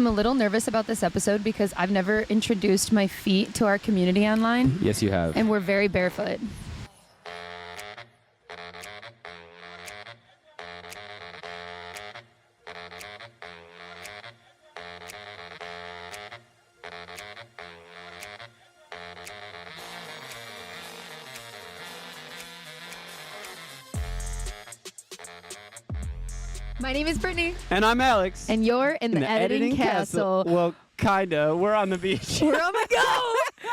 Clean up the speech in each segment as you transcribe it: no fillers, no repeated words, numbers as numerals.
I'm a little nervous about this episode because I've never introduced my feet to our community online. Yes, you have. And we're very barefoot. My name is Brittany. And I'm Alex. And you're in the editing castle. Well, kinda. We're on the beach. We're on the go!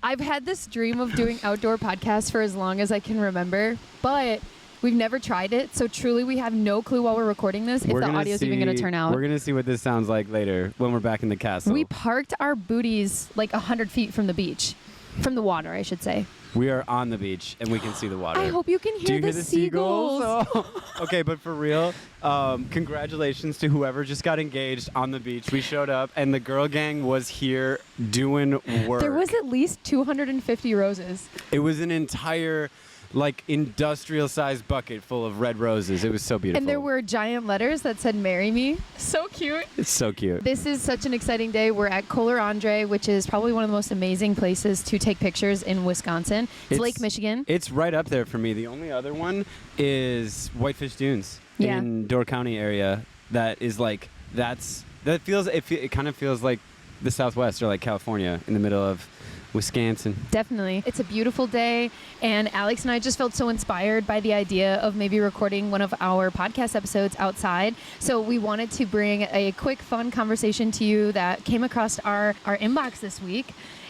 I've had this dream of doing outdoor podcasts for as long as I can remember, but we've never tried it, so truly we have no clue while we're recording this if the audio's even going to turn out. We're going to see what this sounds like later when we're back in the castle. We parked our booties like 100 feet from the beach. From the water, I should say. We are on the beach, and we can see the water. I hope you can hear, Do you hear the seagulls. Oh. Okay, but for real, congratulations to whoever just got engaged on the beach. We showed up, and the girl gang was here doing work. There was at least 250 roses. It was an entire, like, industrial-sized bucket full of red roses. It was so beautiful. And there were giant letters that said, "Marry me." So cute. It's so cute. This is such an exciting day. We're at Kohler Andre, which is probably one of the most amazing places to take pictures in Wisconsin. It's Lake Michigan. It's right up there for me. The only other one is Whitefish Dunes in Door County area. That is like, it kind of feels like the Southwest or like California in the middle of Wisconsin. Definitely. It's a beautiful day, and Alex and I just felt so inspired by the idea of maybe recording one of our podcast episodes outside. So we wanted to bring a quick, fun conversation to you that came across our inbox this week.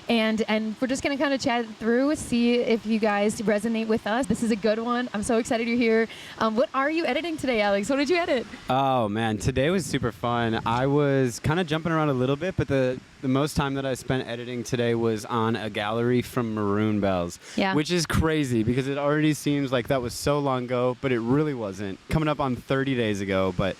And we're just going to kind of chat through, see if you guys resonate with us. This is a good one. I'm so excited you're here. What are you editing today, Alex? What did you edit? Oh, man. Today was super fun. I was kind of jumping around a little bit, but the most time that I spent editing today was on a gallery from Maroon Bells, which is crazy because it already seems like that was so long ago, but it really wasn't. Coming up on 30 days ago, but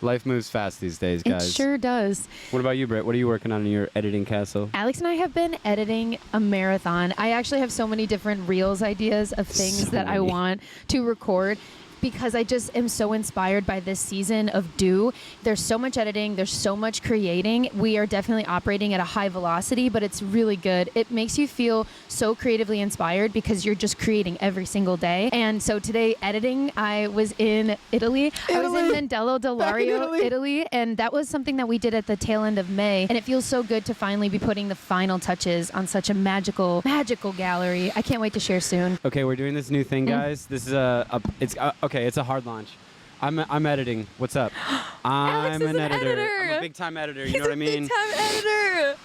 life moves fast these days, guys. It sure does. What about you, Britt? What are you working on in your editing castle? Alex and I have been editing a marathon. I actually have so many different Reels ideas of things that I want to record, because I just am so inspired by this season of Dew. There's so much editing. There's so much creating. We are definitely operating at a high velocity, but it's really good. It makes you feel so creatively inspired because you're just creating every single day. And so today, editing, I was in Italy. I was in Mandello del Lario, Italy, and that was something that we did at the tail end of May. And it feels so good to finally be putting the final touches on such a magical gallery. I can't wait to share soon. Okay, we're doing this new thing, guys. This is it's a hard launch. I'm editing. What's up? I'm an editor. I'm a big time editor. You know what I mean? Big time editor.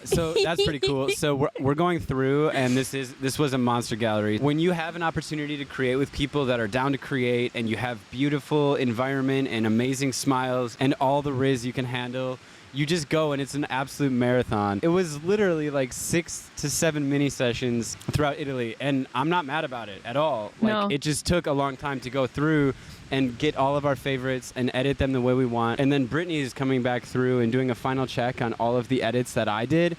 So that's pretty cool. So we're going through, and this was a monster gallery. When you have an opportunity to create with people that are down to create, and you have beautiful environment and amazing smiles and all the riz you can handle, you just go, and it's an absolute marathon. It was literally like 6 to 7 mini sessions throughout Italy, and I'm not mad about it at all. Like, it just took a long time to go through and get all of our favorites and edit them the way we want. And then Brittany is coming back through and doing a final check on all of the edits that I did,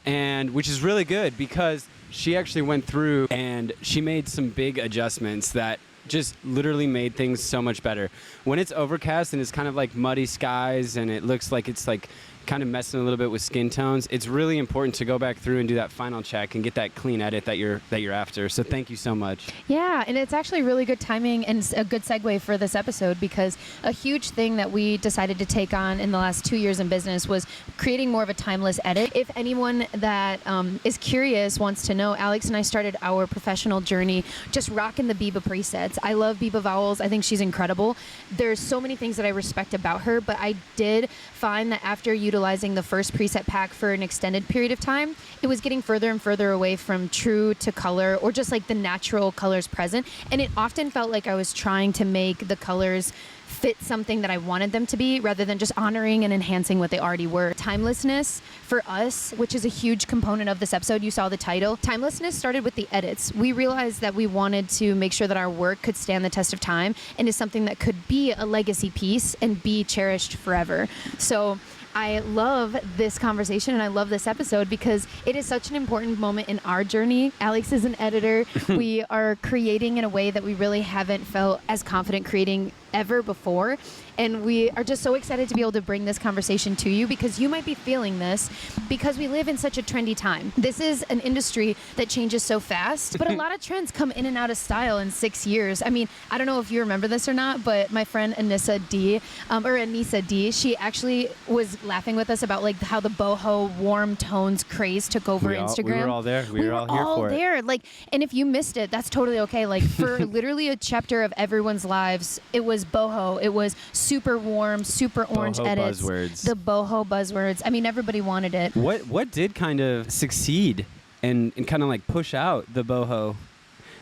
and which is really good because she actually went through and she made some big adjustments that just literally made things so much better. When it's overcast and it's kind of like muddy skies and it looks like it's like kind of messing a little bit with skin tones, it's really important to go back through and do that final check and get that clean edit that you're after. So thank you so much. Yeah, and it's actually really good timing and a good segue for this episode, because a huge thing that we decided to take on in the last 2 years in business was creating more of a timeless edit. If anyone that is curious wants to know, Alex and I started our professional journey just rocking the Biba presets. I love Biba Vowels. I think she's incredible. There's so many things that I respect about her, but I did find that after utilizing the first preset pack for an extended period of time, it was getting further and further away from true to color, or just like the natural colors present. And it often felt like I was trying to make the colors fit something that I wanted them to be, rather than just honoring and enhancing what they already were. Timelessness for us, which is a huge component of this episode, you saw the title. Timelessness started with the edits. We realized that we wanted to make sure that our work could stand the test of time and is something that could be a legacy piece and be cherished forever. So I love this conversation and I love this episode because it is such an important moment in our journey. Alex is an editor. We are creating in a way that we really haven't felt as confident creating ever before. And we are just so excited to be able to bring this conversation to you because you might be feeling this because we live in such a trendy time. This is an industry that changes so fast, but a lot of trends come in and out of style in 6 years. I mean, I don't know if you remember this or not, but my friend Anissa D, she actually was laughing with us about like how the boho warm tones craze took over Instagram. We were all there. We were all here for it. Like, and if you missed it, that's totally okay. Like for literally a chapter of everyone's lives, it was boho. It was super warm, super orange Boho edits. buzzwords. The boho buzzwords. I mean, everybody wanted it. What did kind of succeed and kind of like push out the boho?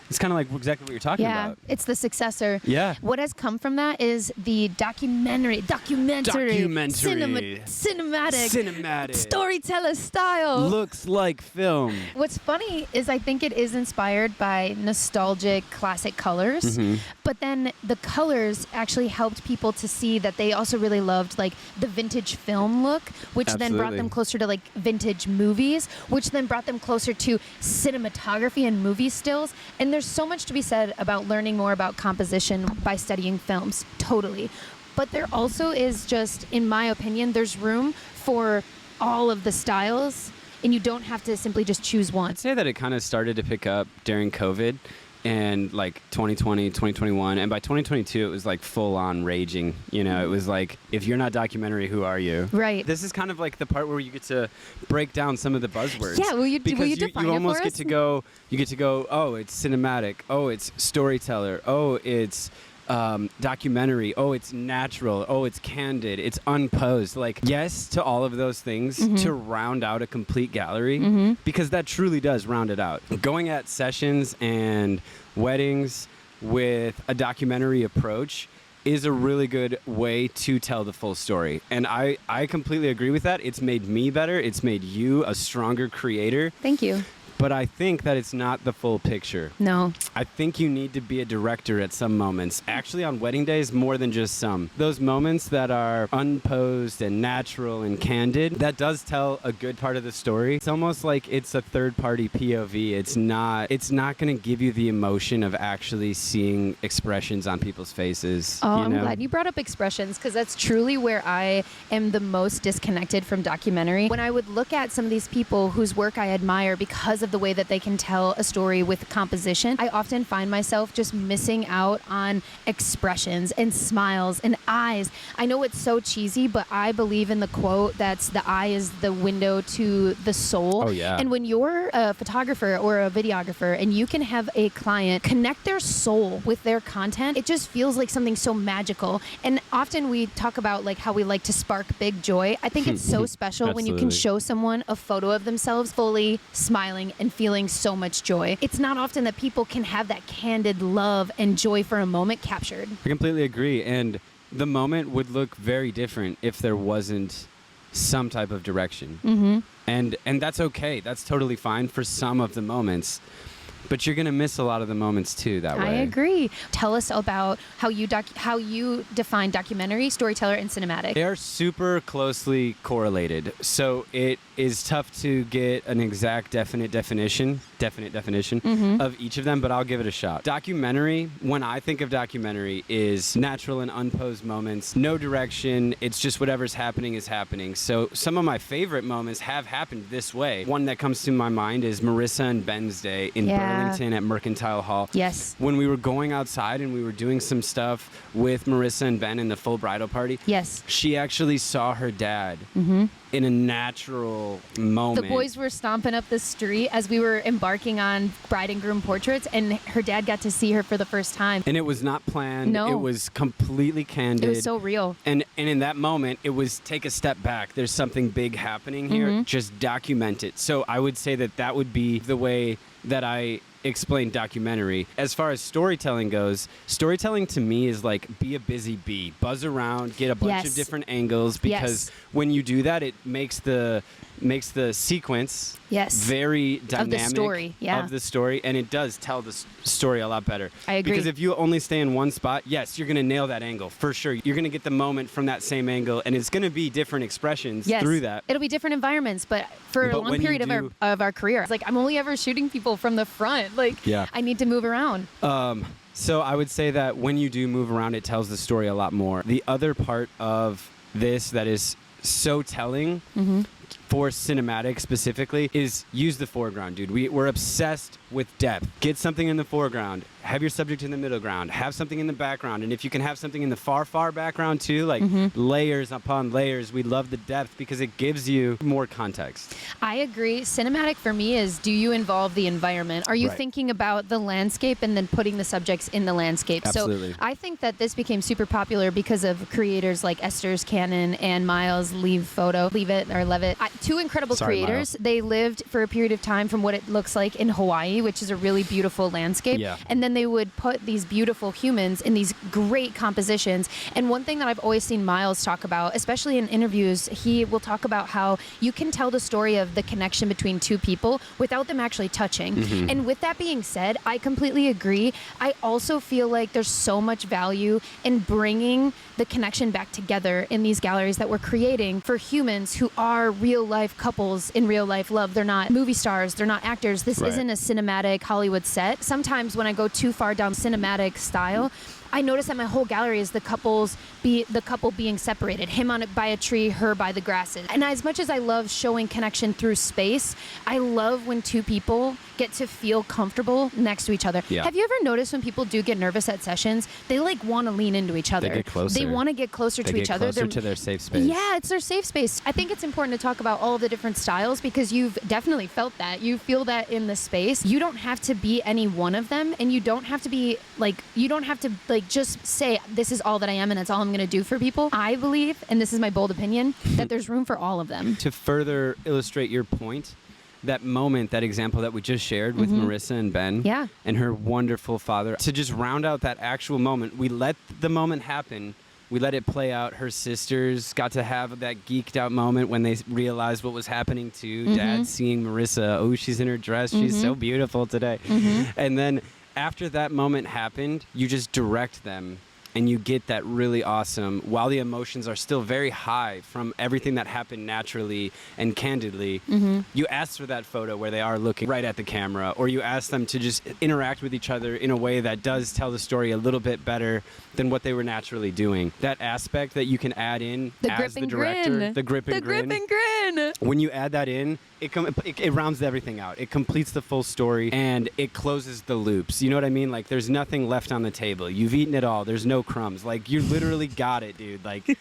It's kind of like exactly what you're talking about. Yeah, it's the successor. Yeah. What has come from that is the documentary, cinematic, storyteller style. Looks like film. What's funny is I think it is inspired by nostalgic classic colors, but then the colors actually helped people to see that they also really loved like the vintage film look, which then brought them closer to like vintage movies, which then brought them closer to cinematography and movie stills. And there's so much to be said about learning more about composition by studying films, totally. But there also is just, in my opinion, there's room for all of the styles, and you don't have to simply just choose one. I'd say that it kind of started to pick up during COVID and like 2020, 2021, and by 2022 it was like full on raging. You know, it was like, if you're not documentary, who are you? Right. This is kind of like the part where you get to break down some of the buzzwords. Yeah, will you define you it for almost us? get to go, oh, it's cinematic, oh, it's storyteller, oh, it's documentary, oh, it's natural, oh, it's candid, it's unposed. Like, yes to all of those things to round out a complete gallery, because that truly does round it out. Going at sessions and weddings with a documentary approach is a really good way to tell the full story. And I completely agree with that. It's made me better. It's made you a stronger creator. Thank you. But I think that it's not the full picture. No. I think you need to be a director at some moments. Actually, on wedding days, more than just some. Those moments that are unposed and natural and candid, that does tell a good part of the story. It's almost like it's a third-party POV. It's not going to give you the emotion of actually seeing expressions on people's faces. Oh, I'm glad you brought up expressions, because that's truly where I am the most disconnected from documentary. When I would look at some of these people whose work I admire because of the way that they can tell a story with composition, I often find myself just missing out on expressions and smiles and eyes. I know it's so cheesy, but I believe in the quote that's the eye is the window to the soul. Oh, yeah. And when you're a photographer or a videographer and you can have a client connect their soul with their content, it just feels like something so magical. And often we talk about like how we like to spark big joy. I think it's so special when you can show someone a photo of themselves fully smiling and feeling so much joy. It's not often that people can have that candid love and joy for a moment captured. I completely agree. And the moment would look very different if there wasn't some type of direction. And that's okay. That's totally fine for some of the moments. But you're going to miss a lot of the moments too that way. I agree. Tell us about how you define documentary, storyteller, and cinematic. They are super closely correlated. So it is tough to get an exact definite definition of each of them, but I'll give it a shot. Documentary, when I think of documentary, is natural and unposed moments, no direction, it's just whatever's happening is happening. So some of my favorite moments have happened this way. One that comes to my mind is Marissa and Ben's day in Burlington at Mercantile Hall. Yes. When we were going outside and we were doing some stuff with Marissa and Ben in the full bridal party. Yes. She actually saw her dad in a natural moment. The boys were stomping up the street as we were embarking on bride and groom portraits, and her dad got to see her for the first time. And it was not planned. No. It was completely candid. It was so real. And in that moment, it was take a step back. There's something big happening here. Just document it. So I would say that would be the way that I explain documentary. As far as storytelling goes, storytelling to me is like be a busy bee. Buzz around, get a bunch of different angles, because when you do that, it makes the sequence very dynamic of the story, and it does tell the story a lot better. I agree. Because if you only stay in one spot, yes, you're going to nail that angle for sure. You're going to get the moment from that same angle, and it's going to be different expressions through that. It'll be different environments, but for a long period of our career, it's like I'm only ever shooting people from the front. Like I need to move around. So I would say that when you do move around, it tells the story a lot more. The other part of this that is so telling for cinematic specifically is use the foreground, dude. We're obsessed with depth. Get something in the foreground. Have your subject in the middle ground. Have something in the background. And if you can have something in the far, far background too, like layers upon layers, we love the depth because it gives you more context. I agree. Cinematic for me is, do you involve the environment? Are you thinking about the landscape and then putting the subjects in the landscape? Absolutely. So I think that this became super popular because of creators like Esther's Cannon and Miles Leave It or Levitt. Two incredible creators. Miles. They lived for a period of time from what it looks like in Hawaii, which is a really beautiful landscape. Yeah. And then they would put these beautiful humans in these great compositions. And one thing that I've always seen Miles talk about, especially in interviews, he will talk about how you can tell the story of the connection between two people without them actually touching. And with that being said, I completely agree. I also feel like there's so much value in bringing the connection back together in these galleries that we're creating for humans who are real life couples in real life love. They're not movie stars. They're not actors. This isn't a cinematic Hollywood set. Sometimes when I go too far down cinematic style, I notice that my whole gallery is the couple being separated, him by a tree, her by the grasses. And as much as I love showing connection through space, I love when two people get to feel comfortable next to each other. Yeah. Have you ever noticed when people do get nervous at sessions, they like want to lean into each other. They get closer. They want to get closer to each other. Closer to their safe space. Yeah, it's their safe space. I think it's important to talk about all of the different styles because you've definitely felt that. You feel that in the space. You don't have to be any one of them, and you don't have to just say this is all that I am and that's all I'm going to do for people. I believe, and this is my bold opinion, that there's room for all of them. To further illustrate your point, that moment, that example that we just shared with Marissa and Ben and her wonderful father, to just round out that actual moment, we let the moment happen. We let it play out. Her sisters got to have that geeked out moment when they realized what was happening too. Dad seeing Marissa, oh, she's in her dress. She's so beautiful today. And then after that moment happened, you just direct them and you get that really awesome, while the emotions are still very high from everything that happened naturally and candidly, you ask for that photo where they are looking right at the camera, or you ask them to just interact with each other in a way that does tell the story a little bit better than what they were naturally doing. That aspect that you can add in as the director, the grip and grin. When you add that in, it rounds everything out. It completes the full story and it closes the loops. You know what I mean? Like there's nothing left on the table. You've eaten it all. There's no crumbs. Like you literally got it, dude. Like,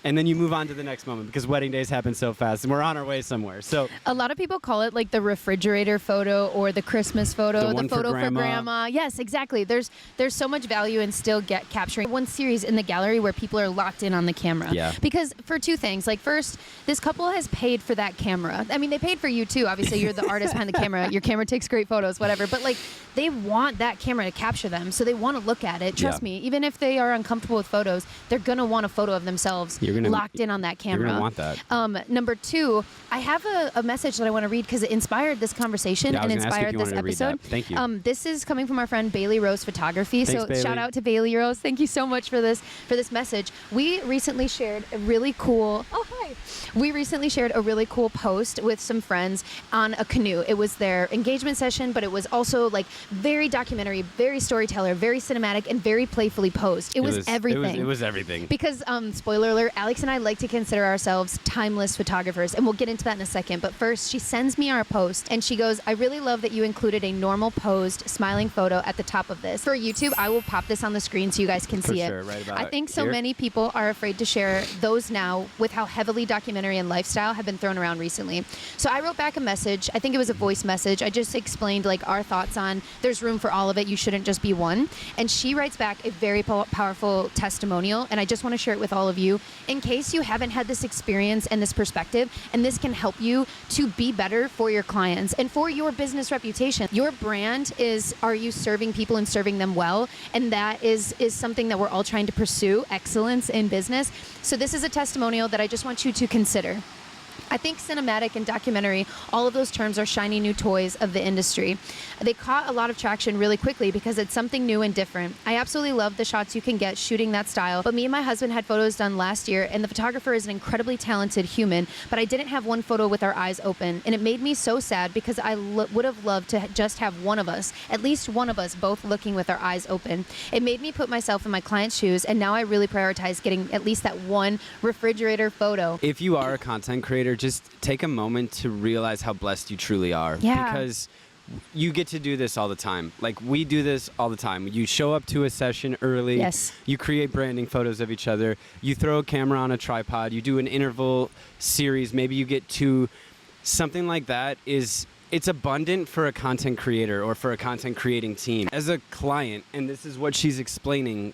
and then you move on to the next moment because wedding days happen so fast and we're on our way somewhere. So a lot of people call it like the refrigerator photo or the Christmas photo, the photo for grandma. Yes, exactly. There's so much value in still capturing one series in the gallery where people are locked in on the camera. Yeah. Because for two things, like first, this couple has paid for that camera. I mean, they paid for you too. Obviously, you're the artist behind the camera. Your camera takes great photos, whatever. But like, they want that camera to capture them, so they want to look at it. Trust me, even if they are uncomfortable with photos, they're gonna want a photo of themselves locked in on that camera. You're gonna want that. Number two, I have a message that I want to read because it inspired this conversation and inspired this episode. Thank you. This is coming from our friend Bailey Rose Photography. Thanks, so Bailey. Shout out to Bailey Rose. Thank you so much for this message. We recently shared a really cool. Oh hi. We recently shared a really cool post with some friends on a canoe. It was their engagement session, but it was also like very documentary, very storyteller, very cinematic, and very playfully posed. It was everything. It was everything. Because, spoiler alert, Alex and I like to consider ourselves timeless photographers, and we'll get into that in a second. But first, she sends me our post, and she goes, I really love that you included a normal posed, smiling photo at the top of this. For YouTube, I will pop this on the screen so you guys can see it. Right about I think so here. many people are afraid to share those now with how heavily documentary and lifestyle have been thrown around recently. So I wrote back a message. I think it was a voice message. I just explained like our thoughts on there's room for all of it. You shouldn't just be one. And she writes back a very powerful testimonial, and I just want to share it with all of you in case you haven't had this experience and this perspective, and this can help you to be better for your clients and for your business reputation. Your brand is, are you serving people and serving them well? And that is something that we're all trying to pursue, excellence in business. So this is a testimonial that I just want you to consider. I think cinematic and documentary, all of those terms are shiny new toys of the industry. They caught a lot of traction really quickly because it's something new and different. I absolutely love the shots you can get shooting that style, but me and my husband had photos done last year, and the photographer is an incredibly talented human, but I didn't have one photo with our eyes open, and it made me so sad because I would have loved to just have one of us, at least one of us, both looking with our eyes open. It made me put myself in my client's shoes, and now I really prioritize getting at least that one refrigerator photo. If you are a content creator, just take a moment to realize how blessed you truly are. Yeah. Because you get to do this all the time. Like, we do this all the time. You show up to a session early. Yes. You create branding photos of each other. You throw a camera on a tripod. You do an interval series. Maybe you get to something like that. It's abundant for a content creator or for a content creating team. As a client, and this is what she's explaining,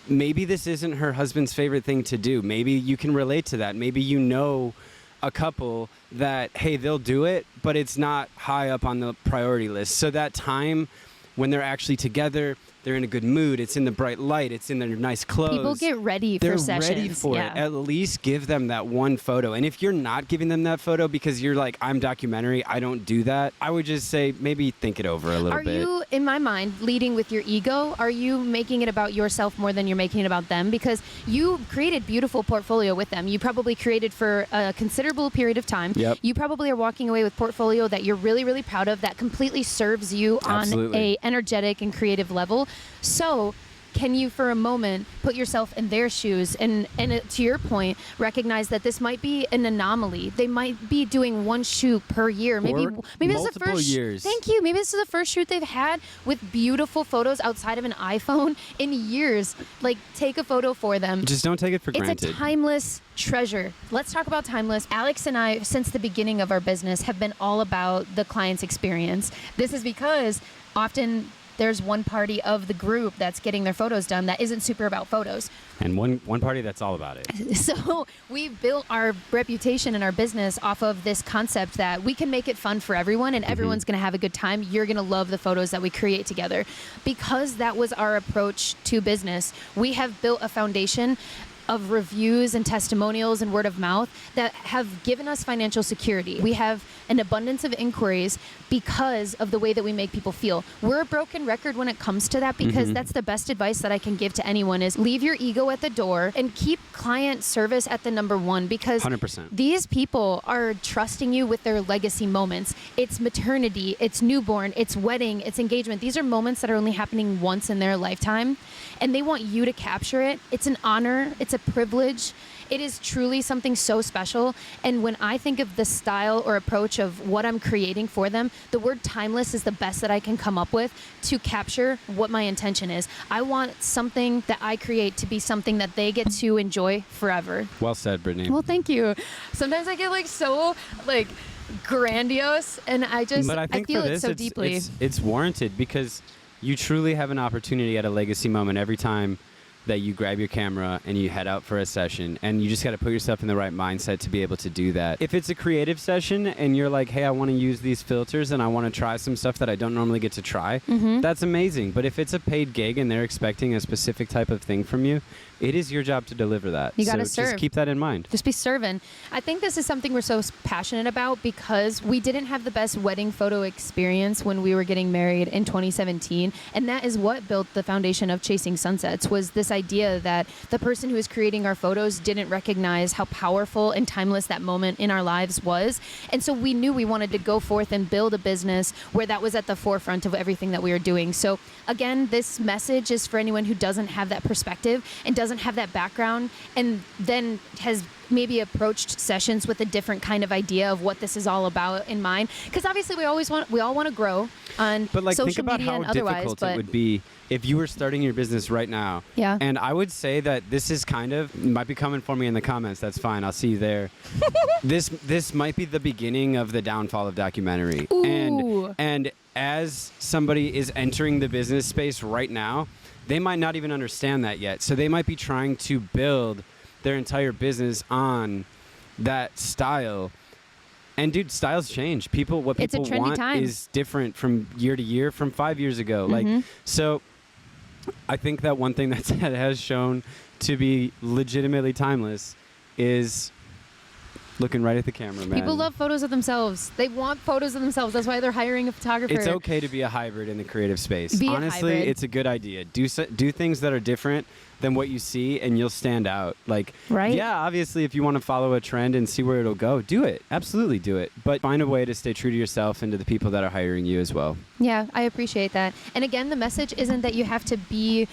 maybe this isn't her husband's favorite thing to do. Maybe you can relate to that. Maybe you know a couple that, hey, they'll do it, but it's not high up on the priority list. So that time when they're actually together, they're in a good mood, it's in the bright light, it's in their nice clothes. People get ready for sessions. They're ready for it. At least give them that one photo. And if you're not giving them that photo because you're like, I'm documentary, I don't do that, I would just say maybe think it over a little bit. Are you, in my mind, leading with your ego? Are you making it about yourself more than you're making it about them? Because you created beautiful portfolio with them. You probably created for a considerable period of time. Yep. You probably are walking away with portfolio that you're really, really proud of, that completely serves you on a energetic and creative level. So can you, for a moment, put yourself in their shoes and to your point, recognize that this might be an anomaly? They might be doing one shoot per year. Maybe this is the first years. Thank you. Maybe this is the first shoot they've had with beautiful photos outside of an iPhone in years. Like, take a photo for them. Just don't take it for granted. It's a timeless treasure. Let's talk about timeless. Alex and I, since the beginning of our business, have been all about the client's experience. This is because often there's one party of the group that's getting their photos done that isn't super about photos. And one party that's all about it. So we built our reputation and our business off of this concept that we can make it fun for everyone, and everyone's going to have a good time. You're going to love the photos that we create together. Because that was our approach to business, we have built a foundation of reviews and testimonials and word of mouth that have given us financial security. We have an abundance of inquiries because of the way that we make people feel. We're a broken record when it comes to that, because that's the best advice that I can give to anyone is leave your ego at the door and keep client service at the number one, because 100%. These people are trusting you with their legacy moments. It's maternity, it's newborn, it's wedding, it's engagement. These are moments that are only happening once in their lifetime, and they want you to capture it. It's an honor. It's a privilege. It is truly something so special. And when I think of the style or approach of what I'm creating for them, the word timeless is the best that I can come up with to capture what my intention is. I want something that I create to be something that they get to enjoy forever. Well said, Brittany. Well, thank you. Sometimes I get so grandiose, and I feel it so deeply. It's warranted, because you truly have an opportunity at a legacy moment every time that you grab your camera and you head out for a session, and you just got to put yourself in the right mindset to be able to do that. If it's a creative session and you're like, hey, I want to use these filters and I want to try some stuff that I don't normally get to try, that's amazing. But if it's a paid gig and they're expecting a specific type of thing from you, it is your job to deliver that. You got to serve. Just keep that in mind. Just be serving. I think this is something we're so passionate about because we didn't have the best wedding photo experience when we were getting married in 2017. And that is what built the foundation of Chasing Sunsets, was this idea that the person who was creating our photos didn't recognize how powerful and timeless that moment in our lives was. And so we knew we wanted to go forth and build a business where that was at the forefront of everything that we were doing. So again, this message is for anyone who doesn't have that perspective and doesn't have that background, and then has maybe approached sessions with a different kind of idea of what this is all about in mind. Because obviously we all want to grow on social media and otherwise. But think about how difficult it would be if you were starting your business right now. Yeah. And I would say that this is might be coming for me in the comments. That's fine. I'll see you there. This might be the beginning of the downfall of documentary. Ooh. And as somebody is entering the business space right now, they might not even understand that yet. So they might be trying to build their entire business on that style. And dude, styles change. What people want is different from year to year, from 5 years ago. So I think that one thing that has shown to be legitimately timeless is looking right at the camera, man. People love photos of themselves. They want photos of themselves. That's why they're hiring a photographer. It's okay to be a hybrid in the creative space. Be a Honestly, hybrid. it's a good idea. Do things that are different than what you see, and you'll stand out. Like, Right. yeah, obviously, if you want to follow a trend and see where it'll go, do it. Absolutely do it. But find a way to stay true to yourself and to the people that are hiring you as well. Yeah, I appreciate that. And again, the message isn't that you have to be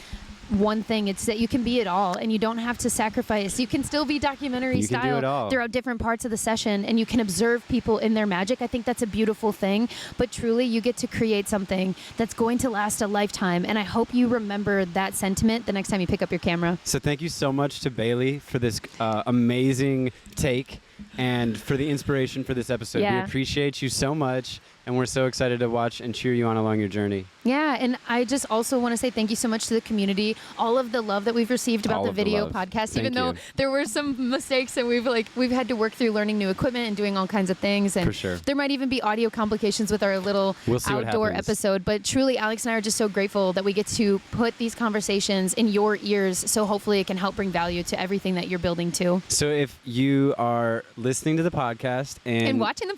one thing. It's that you can be it all, and you don't have to sacrifice. You can still be documentary You can do style it all. throughout different parts of the session, and you can observe people in their magic. I think that's a beautiful thing. But truly, you get to create something that's going to last a lifetime. And I hope you remember that sentiment the next time you pick up your camera. So thank you so much to Bailey for this amazing take and for the inspiration for this episode. Yeah. We appreciate you so much, and we're so excited to watch and cheer you on along your journey. Yeah, and I just also want to say thank you so much to the community. All of the love that we've received about All the of the video love. podcast, Thank even though you. there were some mistakes and we've had to work through learning new equipment and doing all kinds of things. And For sure. there might even be audio complications with our little We'll see what outdoor happens. episode. But truly, Alex and I are just so grateful that we get to put these conversations in your ears. So hopefully it can help bring value to everything that you're building too. So if you are listening to the podcast And watching the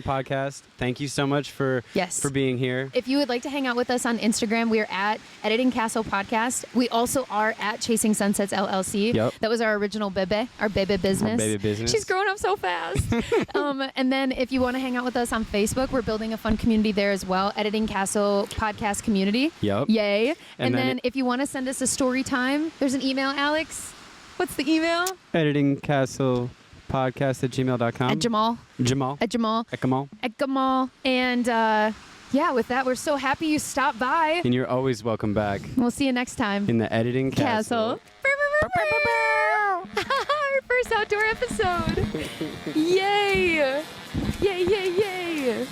podcast. thank you so much for Yes. being here. If you would like to hang out with us on Instagram, we are at Editing Castle Podcast. We also are at Chasing Sunsets LLC. Yep. That was our original our Bebe business. Baby business. She's growing up so fast. And then if you want to hang out with us on Facebook, we're building a fun community there as well. Editing Castle Podcast Community. Yep. Yay. And And then then if you want to send us a story time, there's an email, Alex. What's the email? editingcastlepodcast@gmail.com. At Jamal. Jamal. At Jamal. At Kamal. At Gamal. And yeah, with that, we're so happy you stopped by. And you're always welcome back We'll see you next time. in the editing castle. Our first outdoor episode. Yay! Yay, yay, yay!